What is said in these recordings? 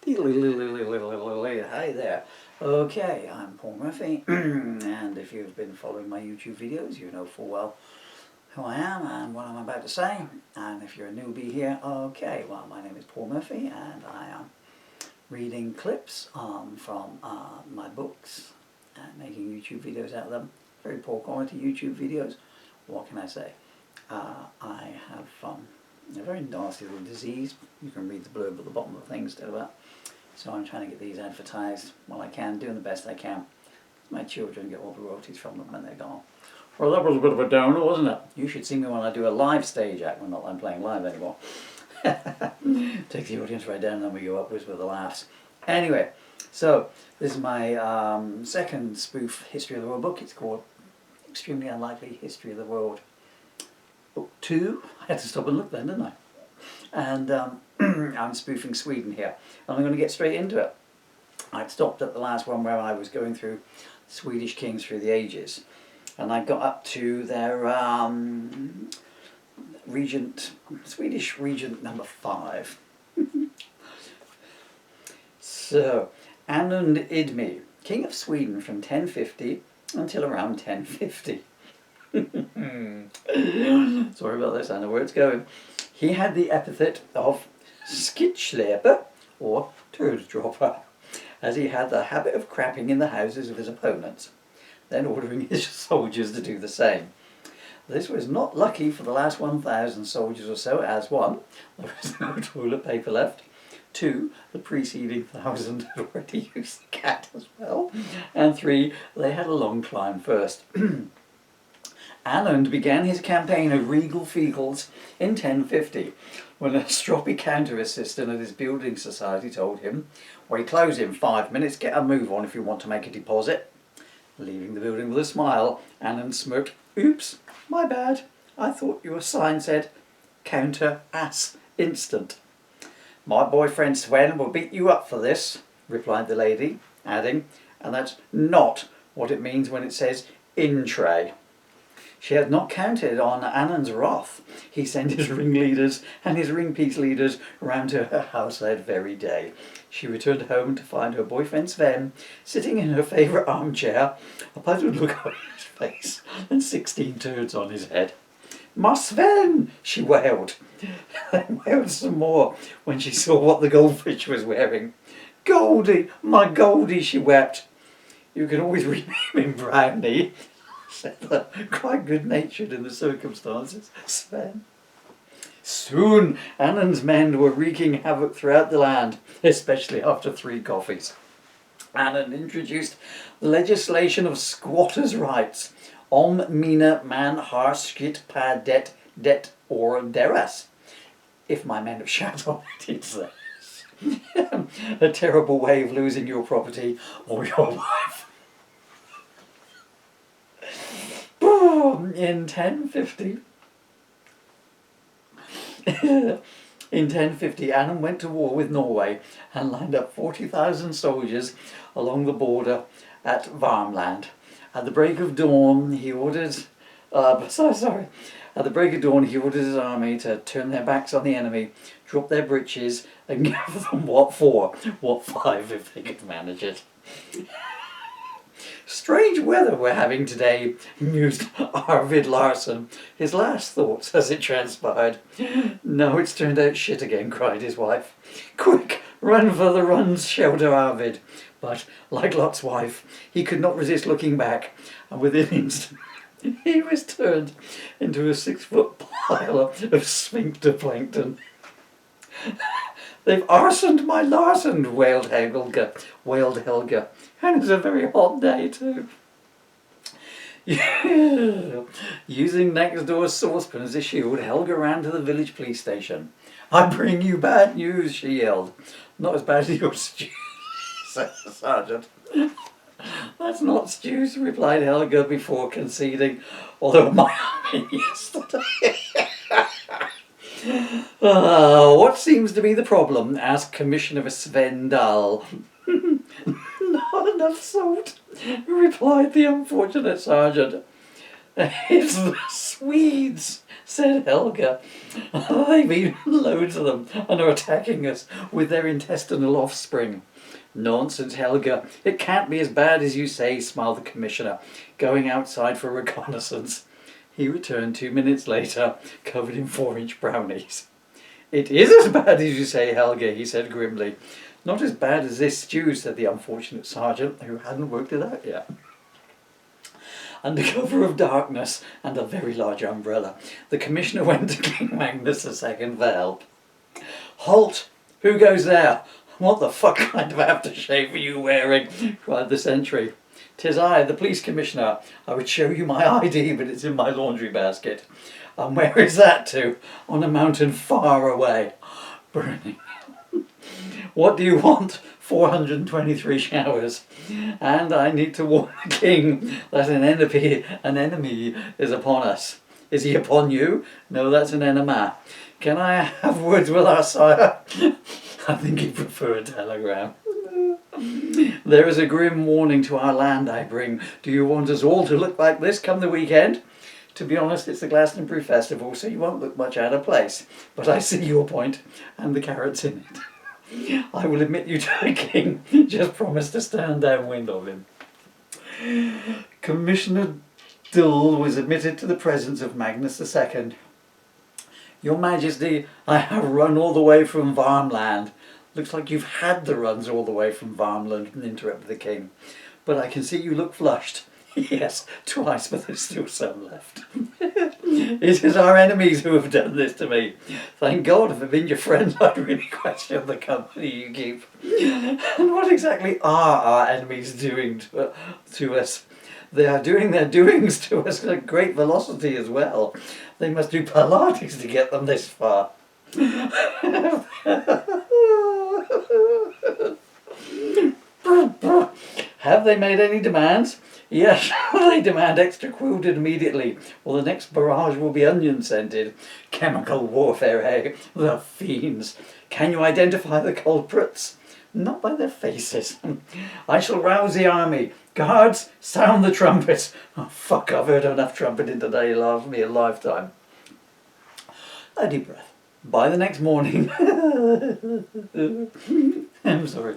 Hi there. Okay, I'm Paul Murphy, and if you've been following my YouTube videos, you know full well who I am and what I'm about to say. And if you're a newbie here, okay, well, my name is Paul Murphy, and I am reading clips from my books and making YouTube videos out of them. Very poor quality YouTube videos. What can I say? I have a very nasty little disease. You can read the blurb at the bottom of the thing instead of that. So I'm trying to get these advertised while I can, doing the best I can. My children get all the royalties from them when they're gone. Well, that was a bit of a downer, wasn't it? You should see me when I do a live stage act. Well, not that I'm playing live anymore. Take the audience right down and then we go upwards with the laughs. Anyway, so this is my second spoof History of the World book. It's called Extremely Unlikely History of the World Book 2. I had to stop and look then, didn't I? And I'm spoofing Sweden here. And I'm going to get straight into it. I'd stopped at the last one where I was going through Swedish kings through the ages. And I got up to their Swedish regent number 5. So, Anund Idmi, king of Sweden from 1050 until around 1050. Sorry about this, I know where it's going. He had the epithet of skitsläper, or turd dropper, as he had the habit of crapping in the houses of his opponents, then ordering his soldiers to do the same. This was not lucky for the last 1,000 soldiers or so, as 1, there was no toilet paper left, 2, the preceding 1,000 had already used the cat as well, and 3, they had a long climb first. Anund began his campaign of regal fecals in 1050, when a stroppy counter assistant at his building society told him, "We close in 5 minutes, get a move on if you want to make a deposit." Leaving the building with a smile, Anund smirked, "Oops, my bad. I thought your sign said counter ass instant." "My boyfriend Sven will beat you up for this," replied the lady, adding, "and that's not what it means when it says in tray." She had not counted on Anund's wrath. He sent his ringleaders and his ringpiece leaders round to her house that very day. She returned home to find her boyfriend Sven sitting in her favourite armchair, a puzzled look on his face and 16 turds on his head. "My Sven!" she wailed. Then wailed some more when she saw what the goldfish was wearing. "Goldie, my Goldie," she wept. "You can always rename him Brownie," said the quite good-natured in the circumstances Sven. Soon Anund's men were wreaking havoc throughout the land, especially after 3 coffees. Anund introduced the legislation of squatters' rights, om mina man har skit pa det or deras. If my men have shat on it, it's theirs. A terrible way of losing your property or your wife. In 1050, Anund went to war with Norway and lined up 40,000 soldiers along the border at Värmland. At the break of dawn, he ordered. At the break of dawn, he ordered his army to turn their backs on the enemy, drop their breeches, and give them what 4, what 5 if they could manage it. "Strange weather we're having today," mused Arvid Larsson, his last thoughts as it transpired. "No, it's turned out shit again," cried his wife. "Quick, run for the run's shelter, Arvid." But, like Lot's wife, he could not resist looking back, and within an instant he was turned into a 6-foot pile of sphincter plankton. "They've arsoned my Larson," wailed Helga. "And it's a very hot day too." Using next door's saucepan as a shield, Helga ran to the village police station. "I bring you bad news," she yelled. "Not as bad as your stew," said the sergeant. "That's not stew," replied Helga before conceding, "although my yesterday." "What seems to be the problem?" asked Commissioner Sven Dahl. "Not enough salt," replied the unfortunate sergeant. "It's the Swedes," said Helga. They've eaten loads of them and are attacking us with their intestinal offspring. Nonsense, Helga. It can't be as bad as you say, smiled the Commissioner, going outside for reconnaissance. He returned 2 minutes later, covered in 4-inch brownies. It is as bad as you say, Helga, he said grimly. Not as bad as this stew, said the unfortunate sergeant, who hadn't worked it out yet. Under cover of darkness and a very large umbrella, the Commissioner went to King Magnus II for help. Halt! Who goes there? What the fuck kind of aftershave are you wearing? Cried the sentry. 'Tis I, the police commissioner. I would show you my ID, but it's in my laundry basket. And where is that to? On a mountain far away. Burning. What do you want? 423 showers. And I need to warn the king that an enemy is upon us. Is he upon you? No, that's an enema. Can I have words with our sire? I think he'd prefer a telegram. There is a grim warning to our land I bring. Do you want us all to look like this come the weekend? To be honest, it's the Glastonbury Festival, so you won't look much out of place. But I see your point, and the carrot's in it. I will admit you to the king. Just promise to stand downwind of him. Commissioner Dull was admitted to the presence of Magnus II. Your Majesty, I have run all the way from Varmland. Looks like you've had the runs all the way from Varmland, interrupted the king. But I can see you look flushed. Yes, twice, but there's still some left. It is our enemies who have done this to me. Thank God, if it had been your friends, I'd really question the company you keep. And what exactly are our enemies doing to us? They are doing their doings to us at great velocity as well. They must do Pilates to get them this far. Have they made any demands? Yes, they demand extra quilted immediately, or the next barrage will be onion-scented. Chemical warfare, eh? The fiends. Can you identify the culprits? Not by their faces. I shall rouse the army. Guards, sound the trumpets. Oh, fuck, I've heard enough trumpeting today to last me a lifetime. A deep breath. By the next morning... I'm sorry.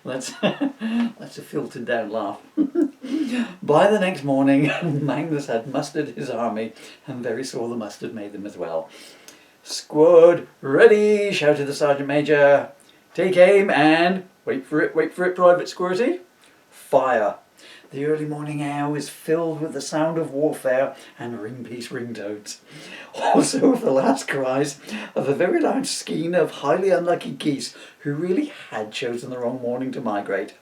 That's a filtered down laugh. By the next morning, Magnus had mustered his army, and very sore the mustard made them as well. Squad, ready, shouted the sergeant major. Take aim and... wait for it, Private Squirty. Fire. The early morning air was filled with the sound of warfare and ring-piece ringtones. Also with the last cries of a very large skein of highly unlucky geese who really had chosen the wrong morning to migrate.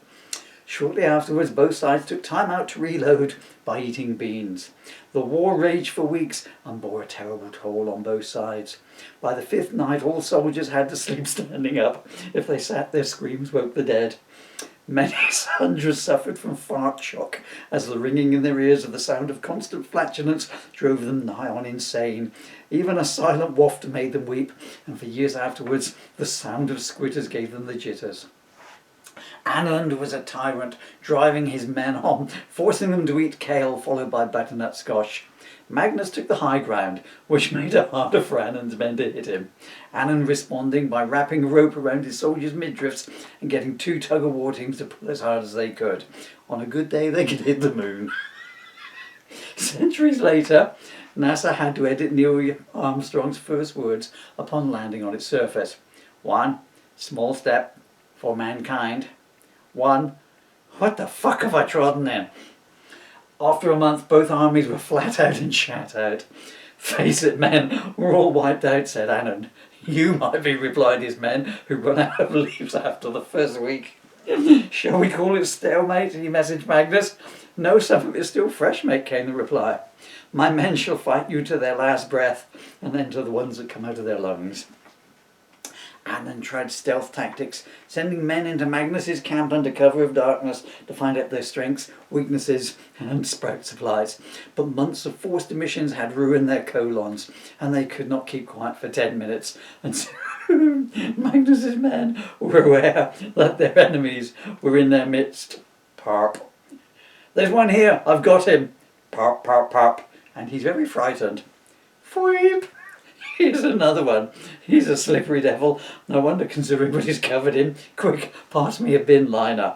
Shortly afterwards, both sides took time out to reload by eating beans. The war raged for weeks and bore a terrible toll on both sides. By the 5th night, all soldiers had to sleep standing up. If they sat, their screams woke the dead. Many soldiers suffered from fart shock, as the ringing in their ears of the sound of constant flatulence drove them nigh on insane. Even a silent waft made them weep, and for years afterwards the sound of squitters gave them the jitters. Anand was a tyrant, driving his men on, forcing them to eat kale followed by butternut squash. Magnus took the high ground, which made it harder for Anand's men to hit him. Anand responding by wrapping a rope around his soldiers' midriffs and getting 2 tug-of-war teams to pull as hard as they could. On a good day they could hit the moon. Centuries later, NASA had to edit Neil Armstrong's first words upon landing on its surface. 1 small step for mankind. 1 what the fuck have I trodden in? After a month, both armies were flat out and shat out. Face it, men, we're all wiped out, said Anand. You might be, replied his men, who run out of leaves after the first week. Shall we call it stalemate? He messaged Magnus. No, some of it's still fresh, mate, came the reply. My men shall fight you to their last breath, and then to the ones that come out of their lungs. Anand tried stealth tactics, sending men into Magnus's camp under cover of darkness to find out their strengths, weaknesses and sprout supplies. But months of forced emissions had ruined their colons, and they could not keep quiet for 10 minutes. And soon Magnus's men were aware that their enemies were in their midst. Parp. There's one here, I've got him. Parp, parp, parp. And he's very frightened. Fweep. Here's another one. He's a slippery devil. No wonder, considering what he's covered in. Quick, pass me a bin liner.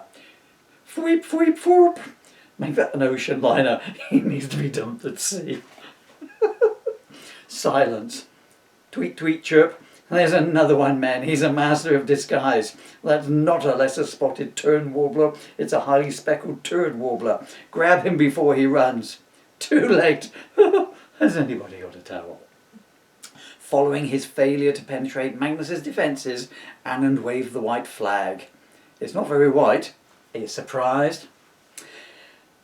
Fweep, fweep, fweep. Make that an ocean liner. He needs to be dumped at sea. Silence. Tweet, tweet, chirp. There's another one, man. He's a master of disguise. That's not a lesser spotted tern warbler. It's a highly speckled turd warbler. Grab him before he runs. Too late. Has anybody got a towel? Following his failure to penetrate Magnus's defences, Anand waved the white flag. It's not very white. Are you surprised?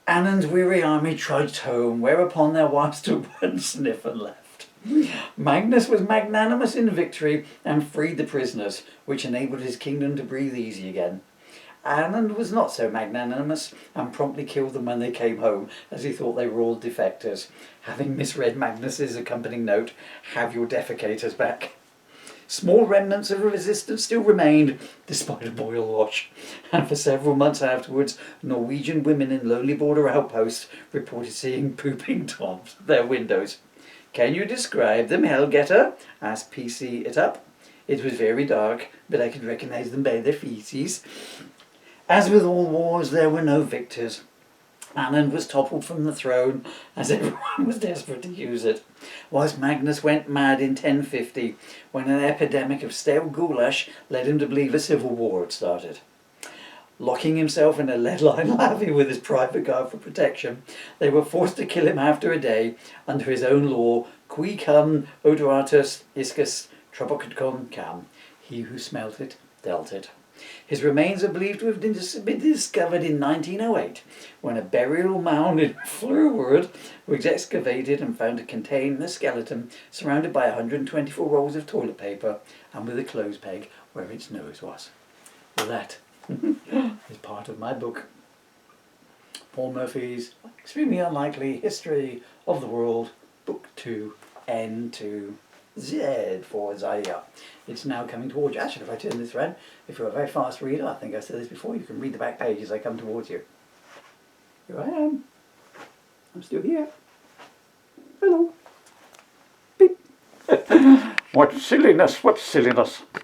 Anand's weary army trudged home, whereupon their wives took one sniff and left. Magnus was magnanimous in victory and freed the prisoners, which enabled his kingdom to breathe easy again. Anand was not so magnanimous and promptly killed them when they came home, as he thought they were all defectors, having misread Magnus's accompanying note, "Have your defecators back." Small remnants of resistance still remained, despite a boil wash, and for several months afterwards, Norwegian women in lonely border outposts reported seeing pooping toms at their windows. "Can you describe them, Hellgetter?" asked PC it up. "It was very dark, but I could recognise them by their feces." As with all wars, there were no victors. Anand was toppled from the throne, as everyone was desperate to use it, whilst Magnus went mad in 1050, when an epidemic of stale goulash led him to believe a civil war had started. Locking himself in a lead-lined lavvy with his private guard for protection, they were forced to kill him after a day, under his own law, qui cum odoratus iscus trabocacon cam. He who smelt it, dealt it. His remains are believed to have been discovered in 1908, when a burial mound in Fleurwood was excavated and found to contain the skeleton surrounded by 124 rolls of toilet paper and with a clothes peg where its nose was. Well, that is part of my book. Paul Murphy's Extremely Unlikely History of the World, Book 2, N2. Z for Zaire. It's now coming towards you. Actually, if I turn this around, if you're a very fast reader, I think I said this before, you can read the back page as I come towards you. Here I am. I'm still here. Hello. Beep. What silliness, what silliness.